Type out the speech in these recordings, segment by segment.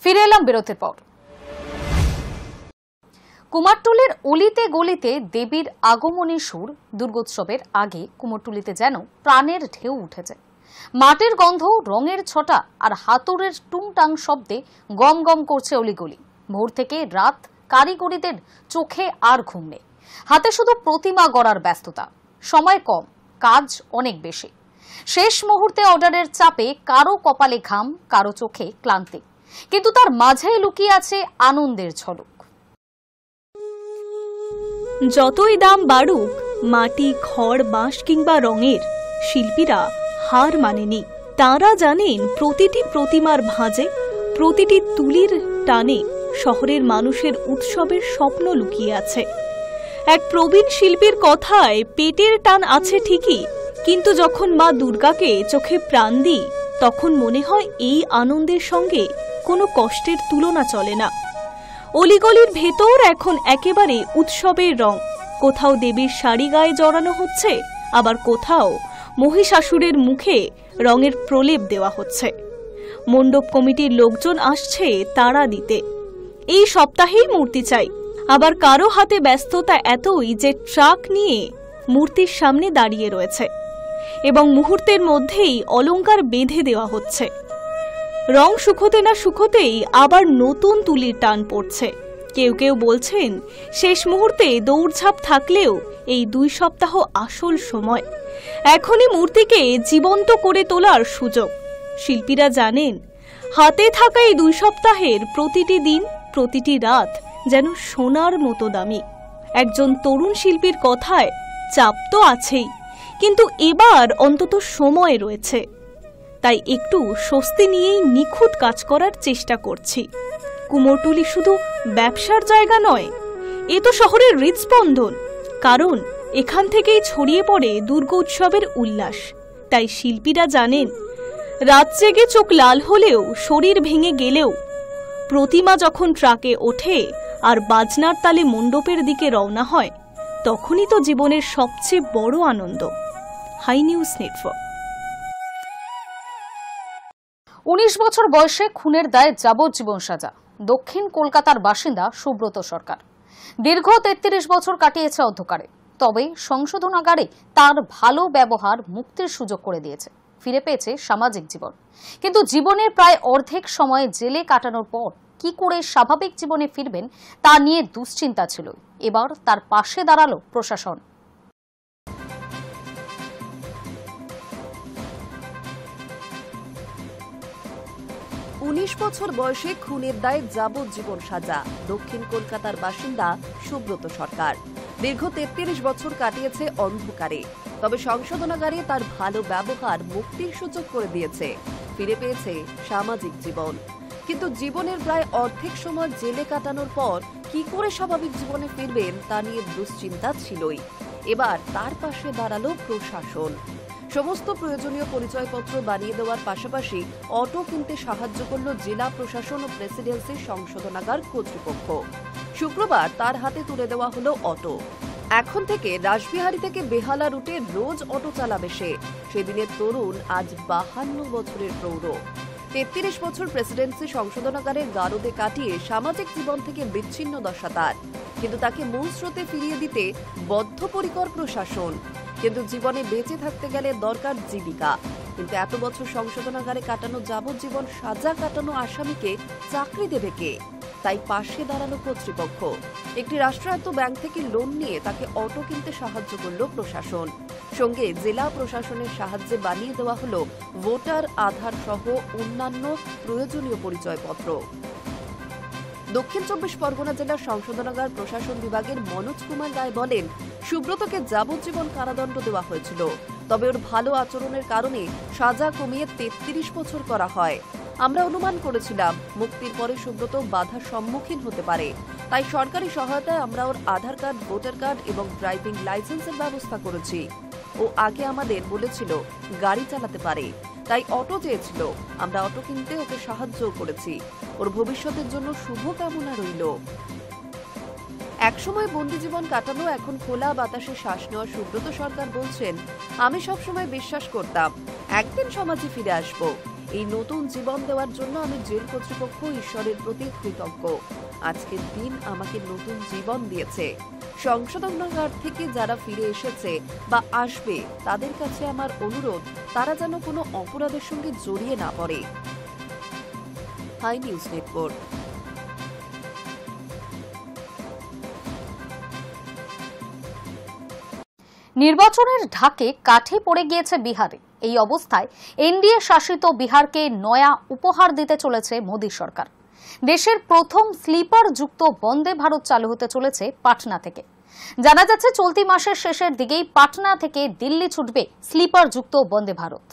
ফিরে এলাম বিরতির পর। কুমারটুলির অলিতে গলিতে দেবীর আগমনী সুর। দুর্গোৎসবের আগে কুমারটুলিতে যেন প্রাণের ঢেউ উঠেছে। মাটির গন্ধ, রঙের ছটা আর হাতুড়ের টুংটাং শব্দে গম গম করছে অলিগলি। ভোর থেকে রাত কারিগরিদের চোখে আর ঘুম নেই। হাতে শুধু প্রতিমা গড়ার ব্যস্ততা। সময় কম, কাজ অনেক বেশি। শেষ মুহূর্তে অর্ডারের চাপে কারো কপালে ঘাম, কারো চোখে ক্লান্তি, কিন্তু তার মাঝেই লুকিয়ে আছে আনন্দের ঝলক। যতই দাম বাড়ুক, মাটি, খড়, বাঁশ কিংবা রঙের, শিল্পীরা হার মানেনি। তাঁরা জানেন প্রতিটি প্রতিমার ভাঁজে, প্রতিটি তুলির টানে শহরের মানুষের উৎসবের স্বপ্ন লুকিয়ে আছে। এক প্রবীণ শিল্পীর কথায়, পেটের টান আছে ঠিকই, কিন্তু যখন মা দুর্গাকে চোখে প্রাণ দিই, তখন মনে হয় এই আনন্দের সঙ্গে কোনো কষ্টের তুলনা চলে না। অলিগলির ভেতর এখন একেবারে উৎসবের রং। কোথাও দেবীর শাড়ি গায়ে জড়ানো হচ্ছে, আবার কোথাও মহিষাসুরের মুখে রঙের প্রলেপ দেওয়া হচ্ছে। মণ্ডপ কমিটির লোকজন আসছে তাড়া দিতে। এই সপ্তাহেই মূর্তি চাই। আবার কারো হাতে ব্যস্ততা এতই যে ট্রাক নিয়ে মূর্তির সামনে দাঁড়িয়ে রয়েছে এবং মুহূর্তের মধ্যেই অলংকার বেঁধে দেওয়া হচ্ছে। রং শুকোতে না শুকোতেই আবার নতুন তুলির টান পড়ছে। কেউ কেউ বলছেন শেষ মুহূর্তে দৌড়ঝাঁপ থাকলেও এই 2 সপ্তাহ আসল সময়। এখনই মূর্তিকে জীবন্ত করে তোলার সুযোগ। শিল্পীরা জানেন হাতে থাকা এই 2 সপ্তাহের প্রতিটি দিন, প্রতিটি রাত যেন সোনার মতো দামি। একজন তরুণ শিল্পীর কথায়, চাপ তো আছেই, কিন্তু এবার অন্তত সময় রয়েছে। তাই একটু স্বস্তি নিয়েই নিখুঁত কাজ করার চেষ্টা করছি। কুমোরটুলি শুধু ব্যবসার জায়গা নয়, এ তো শহরের হৃদস্পন্দন। কারণ এখান থেকেই ছড়িয়ে পড়ে দুর্গোৎসবের উল্লাস। তাই শিল্পীরা জানেন রাত জেগে চোখ লাল হলেও, শরীর ভেঙে গেলেও, প্রতিমা যখন ট্রাকে ওঠে আর বাজনার তালে মণ্ডপের দিকে রওনা হয়, তখনই তো জীবনের সবচেয়ে বড় আনন্দ। High news network. 19 বছর বয়সে খুনের দায়ে যাবজ্জীবন সাজা। দক্ষিণ কলকাতার বাসিন্দা সুব্রত সরকার দীর্ঘ 33 বছর কাটিয়েছে অন্ধকারে। তবে সংশোধনাগারে তার ভালো ব্যবহার মুক্তির সুযোগ করে দিয়েছে। ফিরে পেয়েছে সামাজিক জীবন। কিন্তু জীবনের প্রায় অর্ধেক সময় জেলে কাটানোর পর কি করে স্বাভাবিক জীবনে ফিরবেন তা নিয়ে দুশ্চিন্তা ছিল। এবার তার পাশে দাঁড়ালো প্রশাসন। 19 বছর বয়সে খুনের দায়ে যাবজ্জীবন সাজা। দক্ষিণ কলকাতার বাসিন্দা সুব্রত সরকার দীর্ঘ 33 বছর কাটিয়েছে অন্ধকারে। তবে সংশোধনাগারে তার ভালো ব্যবহার মুক্তির সুযোগ করে দিয়েছে। ফিরে পেয়েছে সামাজিক জীবন। কিন্তু জীবনের প্রায় অর্ধেক সময় জেলে কাটানোর পর কি করে স্বাভাবিক জীবনে ফিরবেন তা নিয়ে দুশ্চিন্তা ছিলই। এবার তার পাশে দাঁড়ালো প্রশাসন। সমস্ত প্রয়োজনীয় পরিচয়পত্র বানিয়ে দেওয়ার পাশাপাশি অটো কিনতে সাহায্য করল জেলা প্রশাসন ও প্রেসিডেন্সি সংশোধনাগার কর্তৃপক্ষ। শুক্রবার তার হাতে তুলে দেওয়া হলো অটো। এখন থেকে রাসবিহারী থেকে বেহালা রুটে রোজ অটো চালাবে সে। সেদিনের তরুণ আজ 52 বছরের প্রৌঢ়। 33 বছর প্রেসিডেন্সি সংশোধনাগারের গারদে কাটিয়ে সামাজিক জীবন থেকে বিচ্ছিন্ন দশা তার। কিন্তু তাকে মূল স্রোতে ফিরিয়ে দিতে বদ্ধপরিকর প্রশাসন। কিন্তু জীবনে বেঁচে থাকতে গেলে দরকার জীবিকা। কিন্তু এত বছর সংশোধনাগারে কাটানো যাবজ্জীবন সাজা কাটানো আসামিকে চাকরি দেবে কে? তাই পাশে দাঁড়ালো কর্তৃপক্ষ। একটি রাষ্ট্রায়ত্ত ব্যাংক থেকে লোন নিয়ে তাকে অটো কিনতে সাহায্য করল প্রশাসন। সঙ্গে জেলা প্রশাসনের সাহায্যে বানিয়ে দেওয়া হলো ভোটার আধার সহ অন্যান্য প্রয়োজনীয় পরিচয়পত্র। দক্ষিণ 24 পরগনা জেলার সংশোধনাগার প্রশাসন বিভাগের মনোজ কুমার রায় বলেন, সুব্রতকে যাবজ্জীবন কারাদণ্ড দেওয়া হয়েছিল। তবে ওর ভালো আচরণের কারণে সাজা কমিয়ে 33 বছর করা হয়। আমরা অনুমান করেছিলাম মুক্তির পরে সুব্রত বাধার সম্মুখীন হতে পারে। তাই সরকারি সহায়তায় আমরা ওর আধার কার্ড, ভোটার কার্ড এবং ড্রাইভিং লাইসেন্সের ব্যবস্থা করেছি। ও আগে আমাদের বলেছিল গাড়ি চালাতে পারে, তাই অটো চেয়েছিল। আমরা অটো কিনতে ওকে সাহায্য করেছি। ওর ভবিষ্যতের জন্য শুভকামনা রইল। একসময় বন্দি জীবন কাটানো, এখন খোলা বাতাসে শ্বাস নেওয়া সুব্রত সরকার বলছেন, আমি সবসময় বিশ্বাস করতাম একদিন সমাজে ফিরে আসব। এই নতুন জীবন দেওয়ার জন্য আমি জেল কর্তৃপক্ষ ঈশ্বরের প্রতি কৃতজ্ঞ। আজকের দিন আমাকে নতুন জীবন দিয়েছে। সংশোধনাগার থেকে যারা ফিরে এসেছে বা আসবে তাদের কাছে আমার অনুরোধ, তারা যেন কোনো অপরাধের সঙ্গে জড়িয়ে না পড়ে। Hi news network. নির্বাচনের ঢাকে কাঠি পড়ে গিয়েছে বিহারে। এই অবস্থায় এনডিএ শাসিত বিহারকে নয়া উপহার দিতে চলেছে মোদী সরকার। দেশের প্রথম স্লিপার যুক্ত বন্দে ভারত চালু হতে চলেছে পাটনা থেকে। জানা যাচ্ছে চলতি মাসের শেষের দিকেই পাটনা থেকে দিল্লি ছুটবে স্লিপার যুক্ত বন্দে ভারত।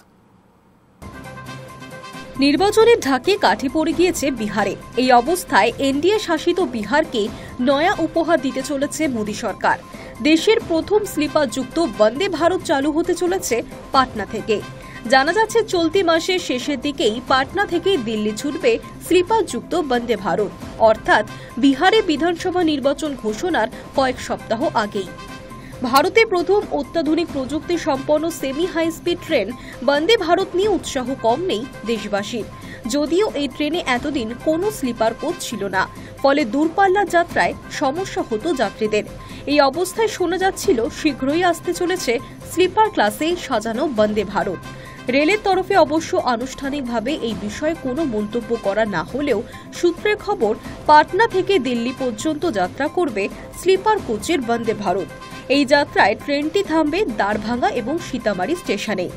নির্বাচনের ঢাকে কাঠি পড়ে গিয়েছে বিহারে। এই অবস্থায় এনডিএ শাসিত বিহারকে নয়া উপহার দিতে চলেছে মোদী সরকার। দেশের প্রথম স্লিপার যুক্ত বন্দে ভারত চালু হতে চলেছে পাটনা থেকে। জানা যাচ্ছে চলতি মাসের শেষের দিকেই পাটনা থেকে দিল্লি ছুটবে স্লিপার যুক্ত বন্দে ভারত, অর্থাৎ বিহারে বিধানসভা নির্বাচন ঘোষণার কয়েক সপ্তাহ আগেই। ভারতে প্রথম অত্যাধুনিক প্রযুক্তি সম্পন্ন semi high speed train Vande Bharat নিয়ে উৎসাহ কম নেই দেশবাসীর। যদিও এই ট্রেনে এতদিন কোনো স্লিপার কোচ ছিল না, ফলে দূরপাল্লার যাত্রায় সমস্যা হতো যাত্রীদের। এই অবস্থায় শোনা যাচ্ছিল শীঘ্রই আসতে চলেছে স্লিপার ক্লাসে সাজানো বন্দে ভারত। রেলের তরফে অবশ্য আনুষ্ঠানিকভাবে এই বিষয়ে কোনো মন্তব্য করা না হলেও সূত্রের খবর, পাটনা থেকে দিল্লি পর্যন্ত যাত্রা করবে স্লিপার কোচের বন্দে ভারত। এই যাত্রায় ট্রেনটি থামবে দ্বারভাঙ্গা এবং সীতামারি স্টেশনে।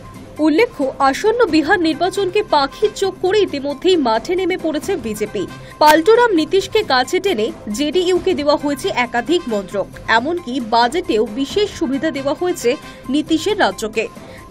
উল্লেখ্য, আসন্ন বিহার নির্বাচনকে পাখির চোখ করে ইতিমধ্যেই মাঠে নেমে পড়েছে বিজেপি। পাল্টুরাম নীতিশকে কাছে টেনে জেডিইউকে দেওয়া হয়েছে একাধিক মন্ত্রক, এমনকি বাজেটেও বিশেষ সুবিধা দেওয়া হয়েছে নীতিশের রাজ্যকে।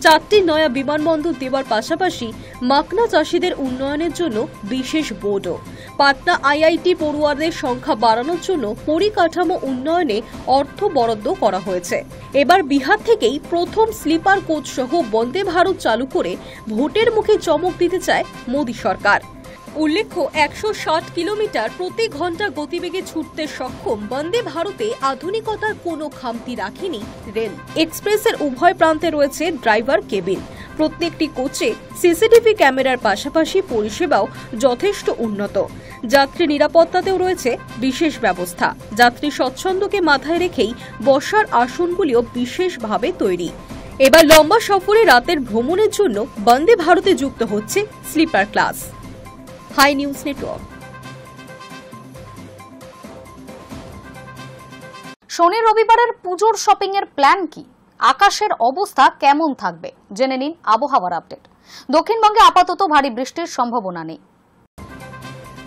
4টি নয়া বিমানবন্দর দেওয়ার পাশাপাশি মাকনা চাষীদের উন্নয়নের জন্য বিশেষ বোর্ডও। পাটনা আইআইটি পড়ুয়াদের সংখ্যা বাড়ানোর জন্য পরিকাঠামো উন্নয়নে অর্থ বরাদ্দ করা হয়েছে। এবার বিহার থেকেই প্রথম স্লিপার কোচ সহ বন্দে ভারত চালু করে ভোটের মুখে চমক দিতে চায় মোদী সরকার। উল্লেখ্য, 160 কিলোমিটার প্রতি ঘন্টা গতিবেগে ছুটতে সক্ষম বন্দে ভারতে আধুনিকতার কোনো খামতি রাখেনি রেল। এক্সপ্রেসের উভয় প্রান্তে রয়েছে ড্রাইভার কেবিন। প্রত্যেকটি কোচে সিসিটিভি ক্যামেরার পাশাপাশি পরিষেবাও যথেষ্ট উন্নত। যাত্রী নিরাপত্তাতেও রয়েছে বিশেষ ব্যবস্থা। যাত্রী স্বচ্ছন্দকে মাথায় রেখেই বসার আসনগুলিও বিশেষভাবে তৈরি। এবার লম্বা সফরে রাতের ভ্রমণের জন্য বন্দে ভারতে যুক্ত হচ্ছে sleeper class. Hi news network. শনি রবিবারের পুজোর শপিং এর প্ল্যান কি? আকাশের অবস্থা কেমন থাকবে জেনে নিন আবহাওয়ার আপডেট। দক্ষিণবঙ্গে আপাতত ভারী বৃষ্টির সম্ভাবনা নেই।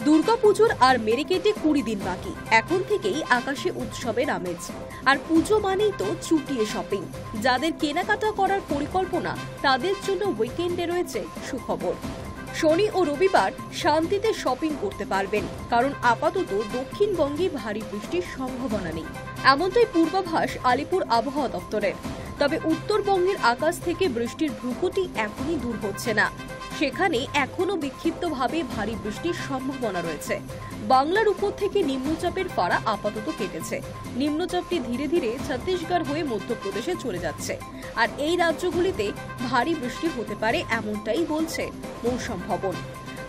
দুর্গাপুজোর আর মেরিকেটে 20 দিন বাকি। এখন থেকেই আকাশে উৎসবের আমেজ। আর পুজো মানেই তো চুটিয়ে শপিং। যাদের কেনাকাটা করার পরিকল্পনা, তাদের জন্য উইকেন্ডে রয়েছে সুখবর। শনি ও রবিবার শান্তিতে শপিং করতে পারবেন, কারণ আপাতত দক্ষিণবঙ্গে ভারী বৃষ্টির সম্ভাবনা নেই, এমনটাই পূর্বাভাস আলিপুর আবহাওয়া দপ্তরের। তবে উত্তরবঙ্গের আকাশ থেকে বৃষ্টির ভ্রুকুটি এখনই দূর হচ্ছে না। সেখানে এখনো বিক্ষিপ্তভাবে ভারী বৃষ্টির সম্ভাবনা রয়েছে। বাংলার উপর থেকে নিম্নচাপের ফাড়া আপাতত কেটেছে। নিম্নচাপটি ধীরে ধীরে ছত্তিশগড় হয়ে মধ্যপ্রদেশে চলে যাচ্ছে। আর এই রাজ্যগুলিতে ভারী বৃষ্টি হতে পারে, এমনটাই বলছে মৌসুম ভবন।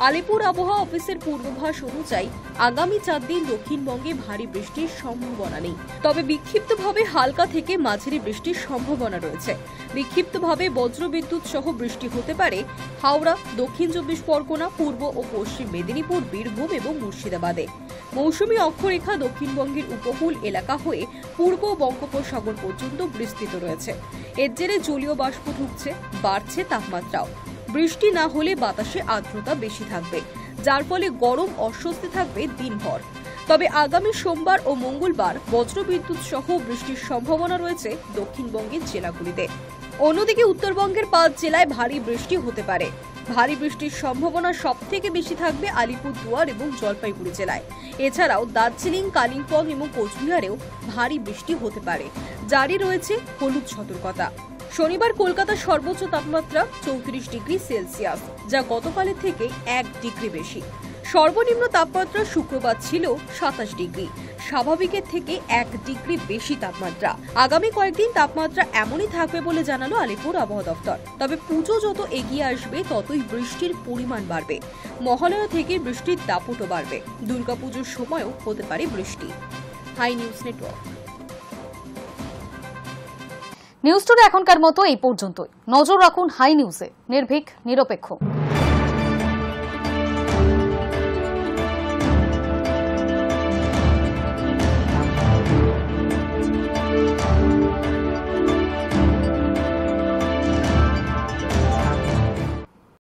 আলিপুর আবহাওয়া অফিসের পূর্বাভাস অনুযায়ী আগামী 4 দিন দক্ষিণবঙ্গে ভারী বৃষ্টির সম্ভাবনা নেই, তবে বিক্ষিপ্তভাবে হালকা থেকে মাঝারি বৃষ্টির সম্ভাবনা রয়েছে। বিক্ষিপ্তভাবে বজ্রবিদ্যুৎ সহ বৃষ্টি হতে পারে হাওড়া, দক্ষিণ 24 পরগনা, পূর্ব ও পশ্চিম মেদিনীপুর, বীরভূম এবং মুর্শিদাবাদে। মৌসুমী অক্ষরেখা দক্ষিণবঙ্গের উপকূল এলাকা হয়ে পূর্ব বঙ্গোপসাগর পর্যন্ত বিস্তৃত রয়েছে। এর জেরে জলীয় বাষ্প ঢুকছে, বাড়ছে তাপমাত্রাও। বৃষ্টি না হলে বাতাসে আর্দ্রতা বেশি থাকবে, যার ফলে গরম অস্বস্তি থাকবে দিনভর। তবে আগামী সোমবার ও মঙ্গলবার বজ্রবিদ্যুৎ সহ বৃষ্টির সম্ভাবনা রয়েছে দক্ষিণবঙ্গের জেলাগুলিতে। অন্যদিকে উত্তরবঙ্গের 5 জেলায় ভারী বৃষ্টি হতে পারে। ভারী বৃষ্টির সম্ভাবনা সবথেকে বেশি থাকবে আলিপুরদুয়ার এবং জলপাইগুড়ি জেলায়। এছাড়াও দার্জিলিং, কালিম্পং এবং কোচবিহারেও ভারী বৃষ্টি হতে পারে। জারি রয়েছে হলুদ সতর্কতা। শনিবার কলকাতার সর্বোচ্চ তাপমাত্রা 34 ডিগ্রি সেলসিয়াস, যা গতকালের থেকে 1 ডিগ্রি বেশি। সর্বনিম্ন তাপমাত্রা শুক্রবার ছিল 27 ডিগ্রি। স্বাভাবিকের থেকে 1 ডিগ্রি বেশি তাপমাত্রা। আগামী কয়েকদিন তাপমাত্রা এমনই থাকবে বলে জানালো আলিপুর আবহাওয়া দপ্তর। তবে পুজো যত এগিয়ে আসবে ততই বৃষ্টির পরিমাণ বাড়বে। মহালয়া থেকে বৃষ্টির দাপটও বাড়বে। দুর্গাপুজোর সময়ও হতে পারে বৃষ্টি। Hi news network. News today এখনকার মতো এই পর্যন্তই। নজর রাখুন হাই নিউজে, নির্ভীক নিরপেক্ষ।